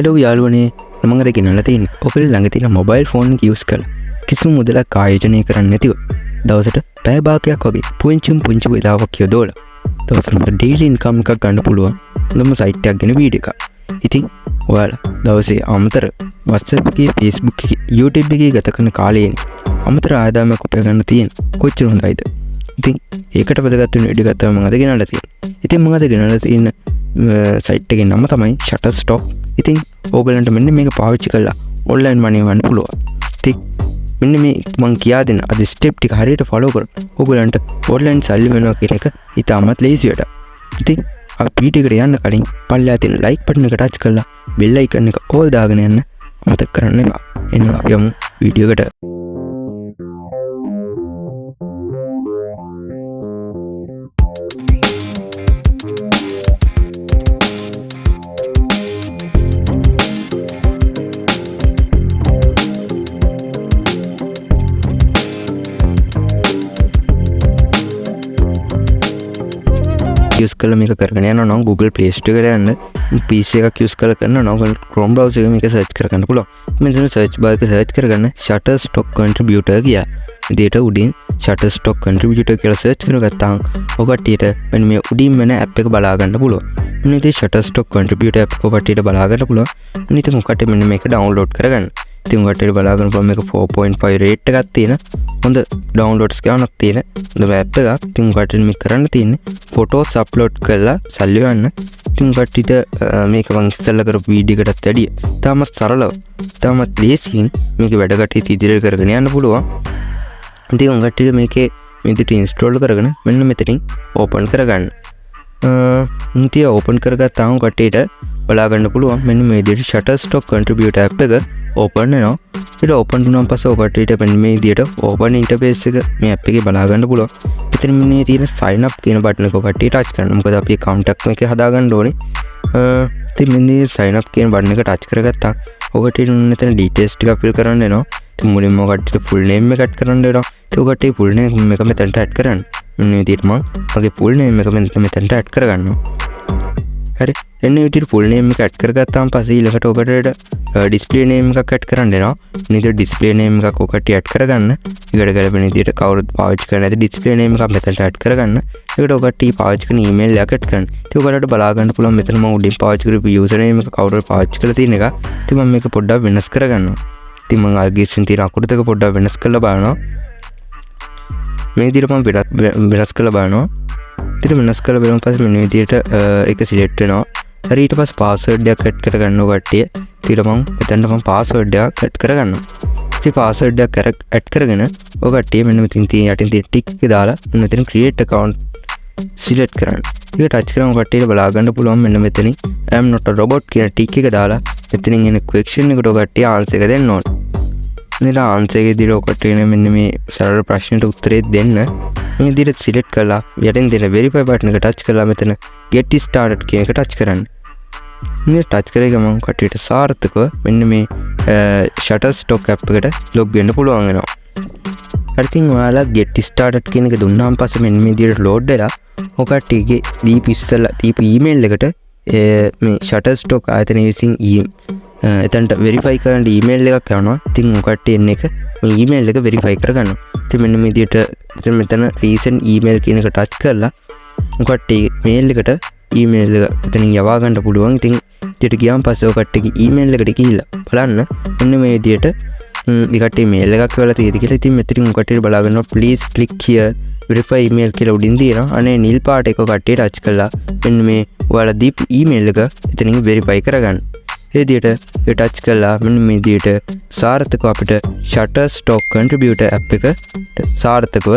Hello යාළුවනේ මම අද ගෙනල්ලා තියෙන්නේ ඔයගොල්ලෝ ළඟ තියෙන මොබයිල් ෆෝන් එක යූස් කරලා කිසිම මුදලක් ආයෝජනය කරන්නේ නැතිව දවසට පැය භාගයක් වගේ පුංචි වෙලාවක් යොදවලා දවසට ඩේලි ඉන්කම් එකක් ගන්න පුළුවන් හොඳම සයිට් එකක් ගැන වීඩියෝ එකක්. ඉතින් ඔයාලා දවසේ අමතර WhatsApp එකේ Facebook එකේ YouTube එකේ ගත කරන කාලයෙන් අමතර ආදායමක් උපයා ගන්න තියෙන කොච්චර හොඳයිද? ඉතින් ඒකට වැදගත් වෙන වීඩියෝ එකක් තමයි මම අද ගෙනල්ලා තියෙන්නේ. ඉතින් මම අද ගෙනල්ලා තියෙන සයිට් එකේ නම තමයි Shutterstock. ඉතින් ඕගලන්ට මෙන්න මේක පාවිච්චි කරලා ඔන්ලයින් මනි වන්න පුළුවන්. ඉතින් මෙන්න මේ මම කියා දෙන අද ස්ටෙප් ටික හරියට ෆලෝ කරොත් ඕගලන්ට ඔන්ලයින් සල්ලි වෙනවා කියන එක ඉතාමත් ලේසි වැඩක්. ඉතින් අපි වීඩියෝ එකට යන්න කලින් පල්ලෙහා තියෙන ලයික් බටන් එක ටච් කරලා බෙල් අයිකන් එක ඕල් දාගෙන යන්න අමතක කරන්න එපා. එහෙනම් අපි යමු වීඩියෝ එකට. use කරලා මේක කරගෙන යනවා නම් Google Play Store එකට යන්න PC එකක් use කරලා කරනවා නම් Chrome browser එකේ මේක search කරගන්න පුළුවන්. මෙතන search bar එක search කරගන්න Shutterstock contributor කියලා. ඉතින් උඩින් Shutterstock contributor කියලා search කරගත්තාම ඔකටියට මෙන්න මේ උඩින් වෙන app එක බලා ගන්න පුළුවන්. මෙන්න ඉතින් Shutterstock contributor app එක ඔකටියට බලා ගන්න පුළුවන්. ඉතින් ඔකට මෙන්න මේක download කරගන්න. ඉතින් ඔකටියට බලා ගන්න පුළුවන් මේක 4.5 rate එකක් තියෙන හොඳ downloads ගානක් තියෙන හොඳ app එකක්. ඉතින් ඔකට මේ කරන්න තියෙන්නේ photos upload කරලා සල්ලි ගන්න. ඉතින් ඔකටිට මේක මම ඉස්සෙල්ලා කරපු වීඩියෝ එකටත් වැඩිය තාමත් සරලව තාමත් ලේසියෙන් මේක වැඩ කටයුතු ඉදිරියට කරගෙන යන්න පුළුවන්. ඉතින් ඔකටිට මේකේ මෙතන install කරගෙන මෙන්න මෙතනින් open කරගන්න. ඉතින් open කරගත්තාම ඔකටිට බලා ගන්න පුළුවන් මෙන්න මේ විදිහට Shutterstock contributor app එක open වෙනවා. ඊට open වුණාන් පස්සේ ඔකටිට මෙන්න මේ විදිහට open interface එක මේ app එකේ බලා ගන්න පුළුවන්. මෙතන මේ තියෙන sign up කියන බටන් එක ඔකටිට touch කරන්න. මොකද අපි account එකක් මේකේ හදා ගන්න ඕනේ. ඉතින් මෙන්න sign up කියන බටන් එක touch කරගත්තා. ඔකටිට මෙතන details ටික fill කරන්න එනවා. ඉතින් මුලින්ම ඔකටිට full name එක add කරන්න වෙනවා. ඉතින් ඔකටිට full name එක මෙතනට add කරන්න. මෙන්න මේ විදිහට මම මගේ full name එක මෙතනට add කරගන්නවා. හරි එන්න විදිහට full name එක add කරගත්තාම පස්සේ ඊළඟට ඔකට display name එකක් add කරන්න වෙනවා. ඉතින් display name එකක් ඔකට add කරගන්න. ඊකට ගැලපෙන විදිහට කවුරුත් පාවිච්චි කරන ඇති display name එකක් මෙතනට add කරගන්න. ඊකට ඔකට පාවිච්චි කරන email එකක් add කරන්න. ඉතින් ඔකට බලා ගන්න පුළුවන් මෙතන මම උඩින් පාවිච්චි කරපු user name එක කවුරුත් පාවිච්චි කරලා තියෙන එක. ඉතින් මම මේක පොඩ්ඩක් වෙනස් කරගන්නවා. ඉතින් මම අල්ගිස්සින් තියෙන අකුරු දෙක පොඩ්ඩක් වෙනස් කරලා බලනවා. මේ විදිහට මම වෙනස් කරලා බලනවා. ඉතින් වෙනස් කරලා බලමු පස්සේ මෙන්න විදිහට ඒක select වෙනවා. හරි ඊට පස්සේ password එකක් add කරගන්නවා කට්ටිය. ඊට මම password එකක් add කරගන්නවා. ඉතින් password එකක් add කරගෙන ඔය කට්ටිය මෙන්න මෙතන තියෙන යටින් තියෙන tick එක දාලා මෙතන create account select කරන්න. ඒක touch කරාම කට්ටියට බලා ගන්න පුළුවන් මෙන්න මෙතනින් I am not a robot කියන tick එක දාලා මෙතනින් එන question එකට ඔය කට්ටිය answer එක දෙන්න ඕනේ. මෙන්න answer එකේ දීලා ඔය කට්ටිය මෙන්න මේ සරල ප්‍රශ්නෙට උත්තරේ දෙන්න මේ විදිහට select කරලා යටින් දෙන verify button එක touch කරලා මෙතන get started කියන එක touch කරන්න. මේ touch කරේ ගමන් කට්ටියට සාර්ථකව මෙන්න මේ Shutterstock app එකට log වෙන්න පුළුවන් වෙනවා. හරි ඉතින් ඔයාලා get started කියන එක දුන්නාම පස්සේ මෙන්න මේ විදිහට load වෙලා ඔය කට්ටියගේ දීපු ඉස්සලා දීපු email එකට මේ Shutterstock ආයතනය විසින් එතනට verify කරන්න email එකක් යනවා. ඉතින් ඔය කට්ටිය එන්න එක මේ email එක verify කරගන්නවා. ඉතින් මෙන්න මේ විදිහට මෙතන recent email කියන එක touch කරලා ඔය කට්ටිය mail එකට email එක එතනින් යවා ගන්න පුළුවන්. ඉතින් ඊට ගියාන් පස්සේ ඔය කට්ටියගේ email එකට ගිහිල්ලා බලන්න මෙන්න මේ විදිහට මේ කට්ටිය mail එකක් වෙලා තියෙද කියලා. ඉතින් මෙතනින් ඔය කට්ටියට බලා ගන්නවා please click here verify email කියලා උඩින් තියෙනවා. අනේ නිල් පාට එක කට්ටිය touch කරලා මෙන්න මේ ඔයාලා දීපු email එක එතනින් verify කරගන්න. ඒ විදිහට ඒ touch කරලා මෙන්න මේ විදිහට සාර්ථකව අපිට Shutterstock contributor app එක සාර්ථකව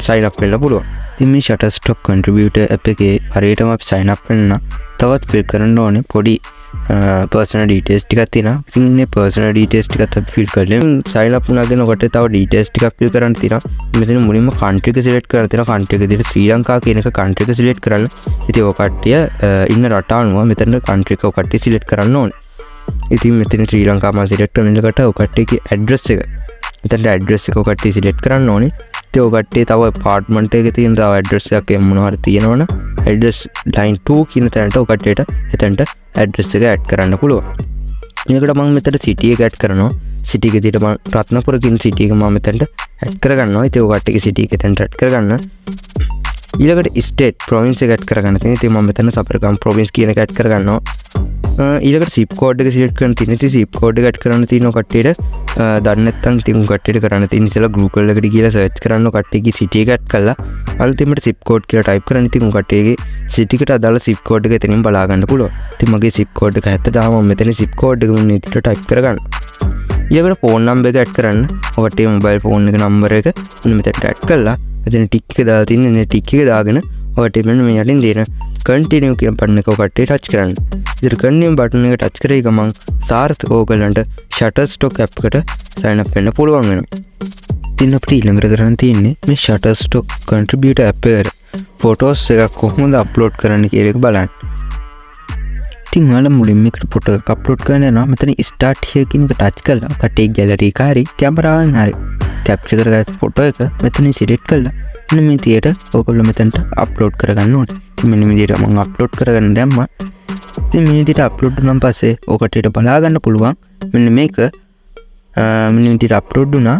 sign up වෙන්න පුළුවන්. ඉතින් මේ Shutterstock contributor app එකේ හරියටම අපි sign up වෙන්න තවත් fill කරන්න ඕනේ පොඩි personal details ටිකක් තියෙනවා. ඉතින් මේ personal details ටිකත් අපි fill කරලා sign up වුණාගෙන ඔකට තව details ටිකක් fill කරන්න තියෙනවා. මෙතන මුලින්ම country එක select කරන්න තියෙනවා. country එක විදිහට ශ්‍රී ලංකා කියන එක country එක select කරන්න. ඉතින් ඔය කට්ටිය ඉන්න රට අනුව මෙතන country එක ඔය කට්ටිය select කරන්න ඕනේ. ඉතින් මෙතන ශ්‍රී ලංකා මම select කරන එකට ඔය කට්ටියගේ address එක මෙතන address එක ඔය කට්ටිය select කරන්න ඕනේ. ඉතින් ඔය කට්ටිය තව apartment එකේ තියෙන තව address එකක් එම් මොනවා හරි තියෙනවනේ address line 2 කියන තැනට ඔය කට්ටියට එතනට address එක add කරන්න පුළුවන්. ඊළඟට මම මෙතන සිටි එක ඇඩ් කරනවා. සිටි එක විදිහට මම රත්නපුර කියන සිටි එක මම මෙතනට ඇඩ් කරගන්නවා. ඉතින් ඔය කට්ටියගේ සිටි එක එතනට ඇඩ් කරගන්න. ඊළඟට ස්ටේට් ප්‍රොවින්ස් එක ඇඩ් කරගන්න තියෙනවා. ඉතින් මම මෙතන සපරකම් ප්‍රොවින්ස් කියන එක ඇඩ් කරගන්නවා. ඊළඟට සිප් කෝඩ් එක සිලෙක්ට් කරන්න තියෙනවා. ඉතින් සිප් කෝඩ් එක ඇඩ් කරන්න තියෙනවා කට්ටියට. දන්නේ නැත්නම් ඉතින් කට්ටියට කරන්න තියෙන ඉතලා Google එකට ගිහලා සර්ච් කරන්න කට්ටියගේ සිටි එක ඇඩ් කරලා අන්තිමට සිප් කෝඩ් කියලා ටයිප් කරන්න. ඉතින් කට්ටියගේ සිටි එකට අදාළ සිප් කෝඩ් එක එතනින් බලා ගන්න පුළුවන්. ඉතින් මගේ සිප් කෝඩ් එක 70 මම මෙතන සිප් කෝඩ් එක මෙන්න ඉතින් ටයිප් කරගන්න. ඊළඟට ෆෝන් නම්බර් එක ඇඩ් කරන්න. ඔකට මොබයිල් ෆෝන් එක නම්බර එක මෙතනට ඇඩ් කරලා එතන ටික් එක දාලා තින්නේ ටික් එක දාගෙන ඔකට මෙන්න මේ යටින් දෙන කන්ටිනියු කියන බටන් එක ඔකට ටච් කරන්න. ඉතින් කන්ටිනියු බටන් එක ටච් කරේ ගමන් සාර්ථක ඕගලන්ට Shutterstock app එකට sign up වෙන්න පුළුවන් වෙනවා. ඉතින් අපිට ඊළඟට කරන්න තියෙන්නේ මේ Shutterstock contributor app එකට ෆොටෝස් එකක් කොහොමද අප්ලෝඩ් කරන්න කියන එක බලන්න. ඉතින් ඔයාලා මුලින්ම මේකට ෆොටෝ එකක් අප්ලෝඩ් කරන්න යනවා. මෙතන start here කියන එක ටච් කරලා කටේ ගැලරි එක හරි කැමරාවෙන් හරි කැප්චර් කරගත්ත ෆොටෝ එක මෙතනින් සිලෙක්ට් කරලා මෙන්න මේ විදියට ඔයගොල්ලෝ මෙතනට අප්ලෝඩ් කරගන්න ඕනේ. ඉතින් මෙන්න මේ විදියට මම අප්ලෝඩ් කරගන්න දැම්මා. ඉතින් මේ විදියට අප්ලෝඩ් වුණාන් පස්සේ ඔකට බලා ගන්න පුළුවන්. මෙන්න මේක මෙන්න විදියට අප්ලෝඩ් වුණා.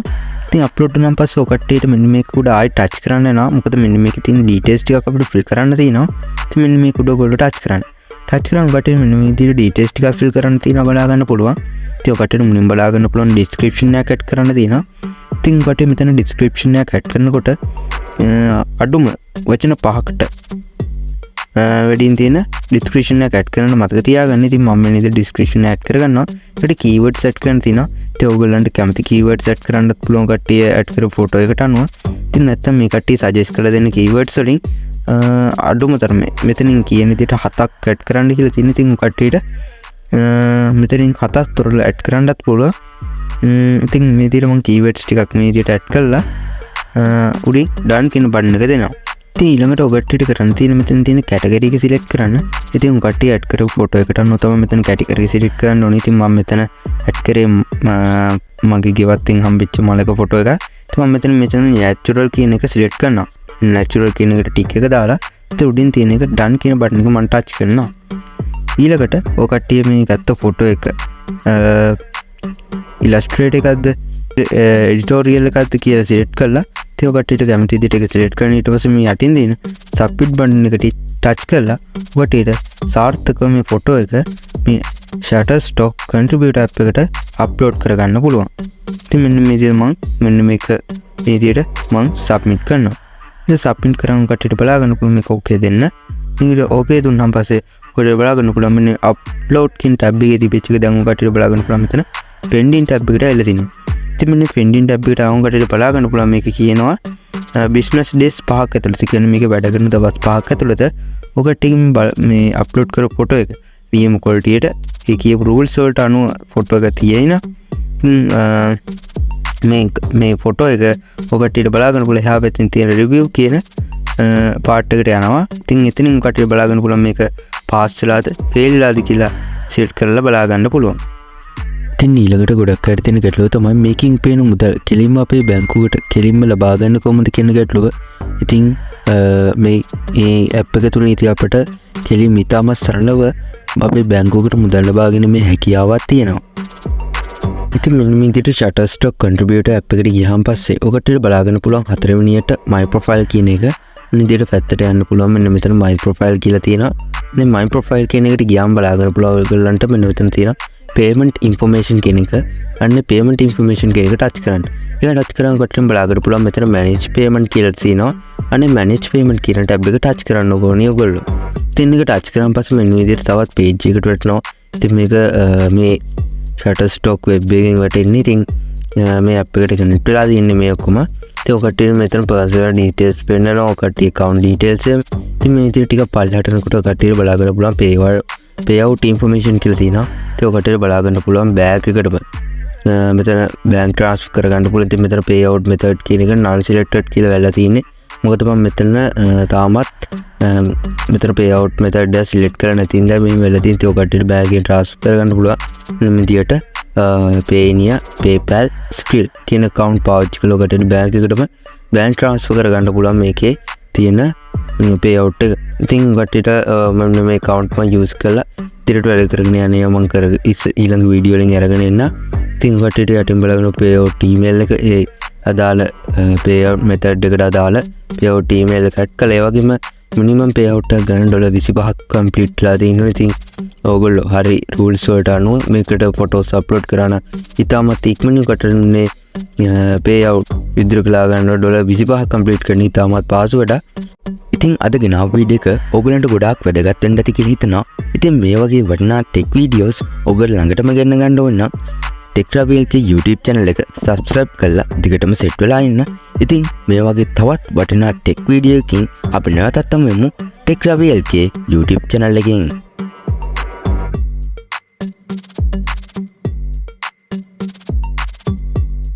ඉතින් අප්ලෝඩ් වුණාන් පස්සේ ඔකට මෙන්න මේක උඩ ආයෙ ටච් කරන්න යනවා. මොකද මෙන්න මේකේ තියෙන ඩීටේල්ස් ටිකක් අපිට ෆිල් කරන්න තියෙනවා. ඉතින් මෙන්න මේක උඩ ඔයගොල්ලෝ ටච් කරන්න. ටච් කරාම ඔකට මෙන්න මේ විදියට ඩීටේල්ස් ටිකක් ෆිල් කරන්න තියෙනවා බලා ගන්න පුළුවන්. ඉතින් ඔකට මුලින් බලා ගන්න පුළුවන් ඩිස්ක්‍රිප්ෂන් එකක් ඇඩ් කරන්න තියෙනවා. ඉතින් ඔකට මෙතන ඩිස්ක්‍රිප්ෂන් එකක් ඇඩ් කරනකොට අඩුම වචන 5කට වැඩියෙන් තියෙන ඩිස්ක්‍රිප්ෂන් එක ඇඩ් කරන්න මතක තියාගන්න. ඉතින් මම මේ ඩිස්ක්‍රිප්ෂන් ඇඩ් කරගන්නවා. ඒකට කීවර්ඩ්ස් ඇඩ් කරන්න තියෙනවා. ඉතින් ඔයගොල්ලන්ට කැමති කීවර්ඩ්ස් ඇඩ් කරන්නත් පුළුවන් කට්ටිය ඇඩ් කරපු ෆොටෝ එකට අනුව. ඉතින් නැත්තම් මේ කට්ටිය සජෙස්ට් කරලා දෙන්න කීවර්ඩ්ස් වලින් අඩුම තරමේ මෙතනින් කියන විදිහට 7ක් ඇඩ් කරන්න කියලා තියෙන. ඉතින් කට්ටියට මෙතනින් 7ක් තොරල ඇඩ් කරන්නත් පුළුවන්. ඉතින් මේ විදිහට මම කීවර්ඩ්ස් ටිකක් මේ විදිහට ඇඩ් කරලා උඩින් done කියන බටන් එක දෙනවා. ඉතින් ඊළඟට ඔකට කරන්න තියෙන මෙතන තියෙන කැටගරි එක සිලෙක්ට් කරන්න. ඉතින් උන් කට්ටිය ඇඩ් කරපු ෆොටෝ එකට අනුව තමයි මෙතන කැටගරි සිලෙක්ට් කරන්න ඕනේ. ඉතින් මම මෙතන ඇඩ් කරේ මගේ ගෙවත්ෙන් හම්බෙච්ච මලක ෆොටෝ එක. ඉතින් මම මෙතන natural කියන එක සිලෙක්ට් කරනවා. natural කියන එකට ටික් එක දාලා ඉතින් උඩින් තියෙන එක done කියන බටන් එක මම ටච් කරනවා. ඊළඟට ඔය කට්ටිය මේ ගත්ත ෆොටෝ එක ඉලස්ට්‍රේට් එකක්ද එඩිටෝරියල් එකක්ද කියලා සිලෙක්ට් කරලා ඉතින් ඔය කට්ටියට කැමති විදිහට ඒක සිලෙක්ට් කරන ඊට පස්සේ මේ යටින් දෙන සබ්මිට් බටන් එකට ටච් කරලා ඔය කට්ටියට සාර්ථකව මේ ෆොටෝ එක මේ Shutterstock contributor app එකට අප්ලෝඩ් කරගන්න පුළුවන්. ඉතින් මෙන්න මේ විදිහට මෙන්න මේක මේ විදිහට මම සබ්මිට් කරනවා. ඉතින් සබ්මිට් කරාම කට්ටියට බලා ගන්න පුළුවන් මේක ඕකේ දෙන්න. මේක ඕකේ දුන්නාන් පස්සේ ඔය බලා ගන්න පුළුවන් මෙන්න අප්ලෝඩ් කියන ටැබ් එකේ තිබිච්ච එක දැන් ඔය කට්ටියට බලා ගන්න පුළුවන් මෙතන pending ටැබ් එකට ඇවිල්ලා තිනවා. ඉතින් මෙන්න pending ටැබ් එකට ආවම කට්ටියට බලා ගන්න පුළුවන් මේක කියනවා business days 5ක් ඇතුළත කියන්නේ මේක වැඩ කරන දවස් 5ක් ඇතුළත ඔය කට්ටියකින් මේ අප්ලෝඩ් කරපු ෆොටෝ එක PM quality එකට ඒ කියපු rules වලට අනුව ෆොටෝ එක තියෙයි නා මේ ෆොටෝ එක ඔය කට්ටියට බලා ගන්න පුළුවන් එහා පැත්තෙන් තියෙන review කියන පාර්ට් එකට යනවා. ඉතින් එතනින් කට්ටිය බලා ගන්න පුළුවන් මේක පාස් වෙලාද ෆේල් වෙලාද කියලා සෙට් කරලා බලා ගන්න පුළුවන්. ඉතින් ඊළඟට ගොඩක් අය තියෙන ගැටලුව තමයි මේකින් පේන මුදල් කෙලින්ම අපේ බැංකුවට කෙලින්ම ලබා ගන්න කොහොමද කියන ගැටලුව. ඉතින් මේ ඇප් එක තුලින් ඉතින් අපිට කෙලින්ම ඉතාමත් සරලව අපේ බැංකුවකට මුදල් ලබා ගැනීමේ හැකියාවක් තියෙනවා. ඉතින් මෙන්න මේ විදිහට Shutterstock contributor app එකට ගියහම පස්සේ ඔකට බලා ගන්න පුළුවන් හතරවෙනියට my profile කියන එක. මේ විදිහට පැත්තට යන්න පුළුවන්. මෙන්න මෙතන my profile කියලා තියෙනවා. මේ my profile කියන එකට ගියාම බලා ගන්න පුළුවන් ඔයගොල්ලන්ට මෙන්න මෙතන තියෙනවා payment information කියන එක. අන්න payment information කියන එක ටච් කරන්න. ඒක ටච් කරාම කොටෙන් බලා ගන්න පුළුවන් මෙතන manage payment කියලා තියෙනවා. අනේ manage payment කියන ටැබ් එක ටච් කරන්න ඕනේ ඔයගොල්ලෝ. ඉතින් ඒක ටච් කරාම පස්සේ මෙන්න විදිහට තවත් page එකකට වැටෙනවා. ඉතින් මේක මේ Shutterstock web එකෙන් වැටෙන්නේ. ඉතින් මේ app එකට connect වෙලා තියෙන්නේ මේ ඔක්කොම. ඉතින් ඔකට මෙතන personal details පෙන්නනවා. ඔකට account details. ඉතින් මේ විදිහට ටික පල්ලෙහාට යනකොට ඔකට බලා ගන්න පුළුවන් payout information කියලා තියෙනවා. ඉතින් ඔකට බලා ගන්න පුළුවන් bank එකටම මෙතන bank transfer කරගන්න පුළුවන්. ඉතින් මෙතන payout method කියන එක non selected කියලා වෙලා තියෙන්නේ. මොකද මම මෙතන තාමත් මෙතන payout method එක select කරලා නැති ඉඳලා මේ වෙලා තියෙන ඉතින් ඔකට bank එකෙන් transfer කරගන්න පුළුවන්. මේ විදිහට Payoneer, PayPal, Skrill කියන account පාවිච්චි කරලා ඔකට bank එකටම bank transfer කරගන්න පුළුවන් මේකේ තියෙන payout එක. ඉතින් ඔකට මම මේ account එක use කරලා ඇත්තට වැඩ කරගෙන යන්නේ මම කර ඊළඟ වීඩියෝ වලින් අරගෙන එන්න. ඉතින් කට්ටියට යටින් බලගෙන payout email එක ඒ අදාළ payout method එකට අදාළ payout email එක ඇඩ් කළා. ඒ වගේම minimum payout එක ගන්න $25ක් complete ලා තියෙනවා. ඉතින් ඕගොල්ලෝ හරි rules වලට අනුව මේකට photos upload කරන ඉතාමත් ඉක්මනින් කටන්නේ payout විද්‍ර කළා ගන්න $25ක් complete කරන ඉතාමත් පහසු වැඩක්. ඉතින් අද ගෙනාව වීඩියෝ එක ඕගලන්ට ගොඩාක් වැදගත් වෙන්න ඇති කියලා හිතනවා. ඉතින් මේ වගේ වටිනා ටෙක් වීඩියෝස් ඔයගොල්ලෝ ළඟටම ගෙන්න ගන්න ඕන නම් ටෙක්රාවියල්ගේ YouTube channel එක subscribe කරලා දිගටම set වෙලා ඉන්න. ඉතින් මේ වගේ තවත් වටිනා ටෙක් වීඩියෝ එකකින් අපි නැවතත් හමු වෙමු ටෙක්රාවියල්ගේ YouTube channel එකෙන්.